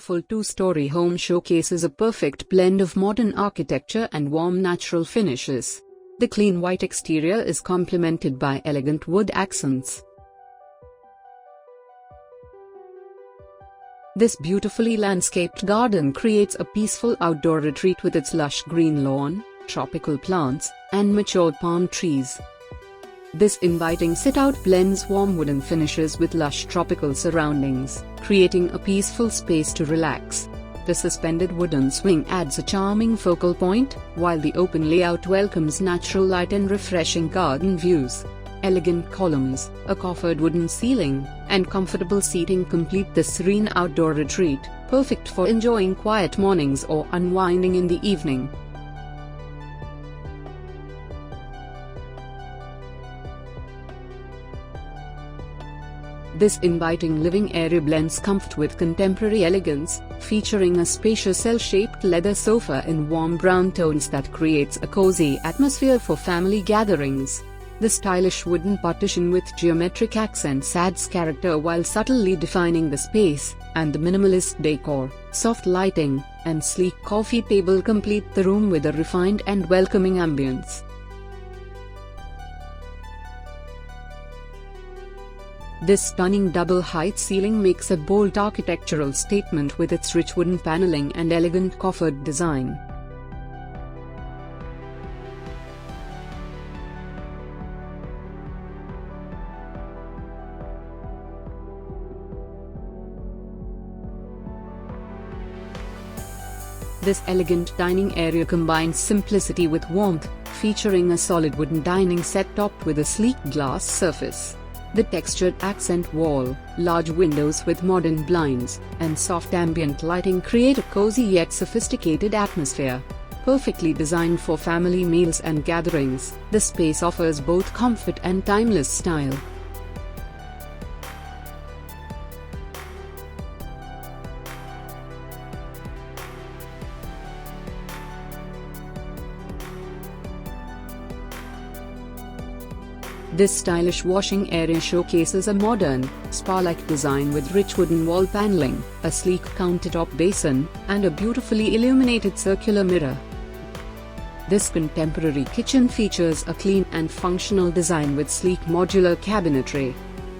beautiful two-story home showcases a perfect blend of modern architecture and warm natural finishes. The clean white exterior is complemented by elegant wood accents. This beautifully landscaped garden creates a peaceful outdoor retreat with its lush green lawn, tropical plants, and mature palm trees. This inviting sit-out blends warm wooden finishes with lush tropical surroundings, creating a peaceful space to relax. The suspended wooden swing adds a charming focal point, while the open layout welcomes natural light and refreshing garden views. Elegant columns, a coffered wooden ceiling, and comfortable seating complete this serene outdoor retreat, perfect for enjoying quiet mornings or unwinding in the evening. This inviting living area blends comfort with contemporary elegance, featuring a spacious L-shaped leather sofa in warm brown tones that creates a cozy atmosphere for family gatherings. The stylish wooden partition with geometric accents adds character while subtly defining the space, and the minimalist decor, soft lighting, and sleek coffee table complete the room with a refined and welcoming ambience. This stunning double-height ceiling makes a bold architectural statement with its rich wooden paneling and elegant coffered design. This elegant dining area combines simplicity with warmth, featuring a solid wooden dining set topped with a sleek glass surface. The textured accent wall, large windows with modern blinds, and soft ambient lighting create a cozy yet sophisticated atmosphere. Perfectly designed for family meals and gatherings, the space offers both comfort and timeless style. This stylish washing area showcases a modern, spa-like design with rich wooden wall paneling, a sleek countertop basin, and a beautifully illuminated circular mirror. This contemporary kitchen features a clean and functional design with sleek modular cabinetry,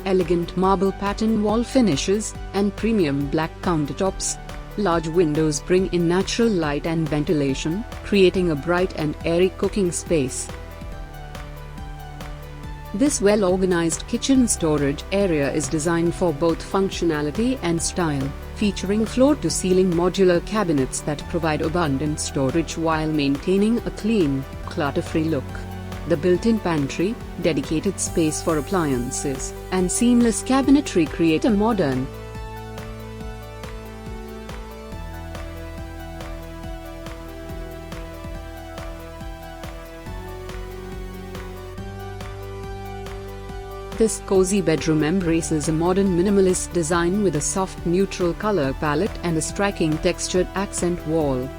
elegant marble pattern wall finishes, and premium black countertops. Large windows bring in natural light and ventilation, creating a bright and airy cooking space. This well-organized kitchen storage area is designed for both functionality and style, featuring floor-to-ceiling modular cabinets that provide abundant storage while maintaining a clean, clutter-free look. The built-in pantry, dedicated space for appliances, and seamless cabinetry create a modern, This cozy bedroom embraces a modern minimalist design with a soft neutral color palette and a striking textured accent wall.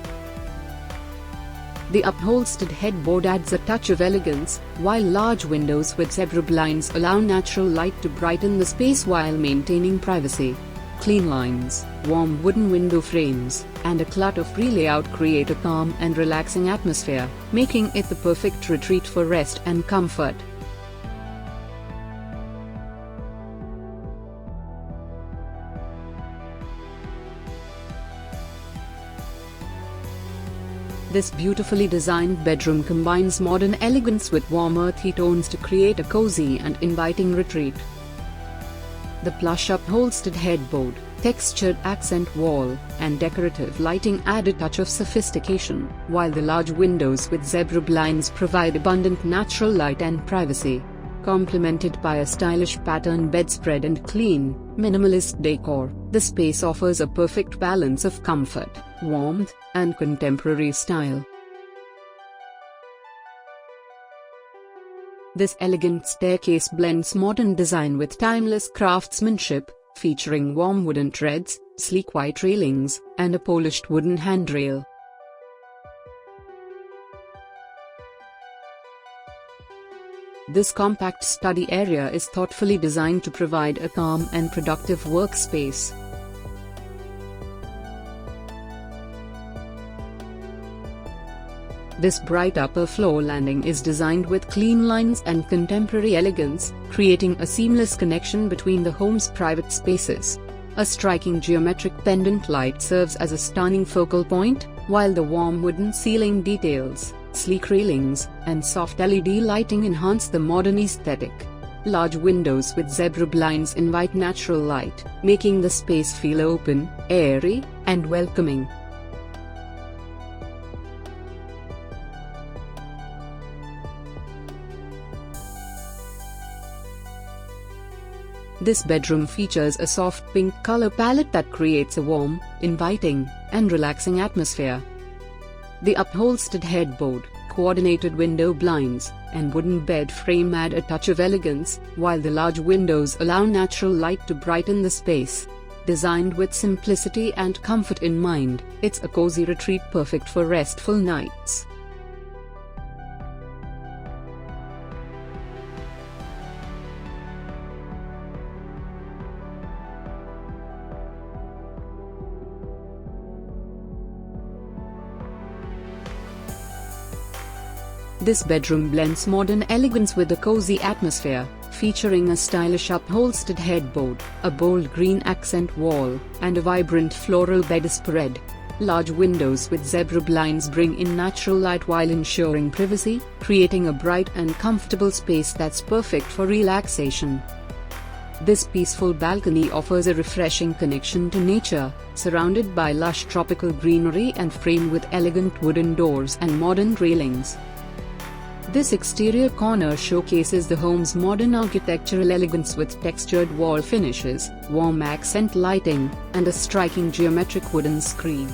The upholstered headboard adds a touch of elegance, while large windows with zebra blinds allow natural light to brighten the space while maintaining privacy. Clean lines, warm wooden window frames, and a clutter-free layout create a calm and relaxing atmosphere, making it the perfect retreat for rest and comfort. This beautifully designed bedroom combines modern elegance with warm earthy tones to create a cozy and inviting retreat. The plush upholstered headboard, textured accent wall, and decorative lighting add a touch of sophistication, while the large windows with zebra blinds provide abundant natural light and privacy. Complemented by a stylish pattern bedspread and clean, minimalist decor, the space offers a perfect balance of comfort, warmth, and contemporary style. This elegant staircase blends modern design with timeless craftsmanship, featuring warm wooden treads, sleek white railings, and a polished wooden handrail. This compact study area is thoughtfully designed to provide a calm and productive workspace. This bright upper floor landing is designed with clean lines and contemporary elegance, creating a seamless connection between the home's private spaces. A striking geometric pendant light serves as a stunning focal point, while the warm wooden ceiling details, sleek railings, and soft LED lighting enhance the modern aesthetic. Large windows with zebra blinds invite natural light, making the space feel open, airy, and welcoming. This bedroom features a soft pink color palette that creates a warm, inviting, and relaxing atmosphere. The upholstered headboard, coordinated window blinds, and wooden bed frame add a touch of elegance, while the large windows allow natural light to brighten the space. Designed with simplicity and comfort in mind, it's a cozy retreat perfect for restful nights. This bedroom blends modern elegance with a cozy atmosphere, featuring a stylish upholstered headboard, a bold green accent wall, and a vibrant floral bedspread. Large windows with zebra blinds bring in natural light while ensuring privacy, creating a bright and comfortable space that's perfect for relaxation. This peaceful balcony offers a refreshing connection to nature, surrounded by lush tropical greenery and framed with elegant wooden doors and modern railings. This exterior corner showcases the home's modern architectural elegance with textured wall finishes, warm accent lighting, and a striking geometric wooden screen.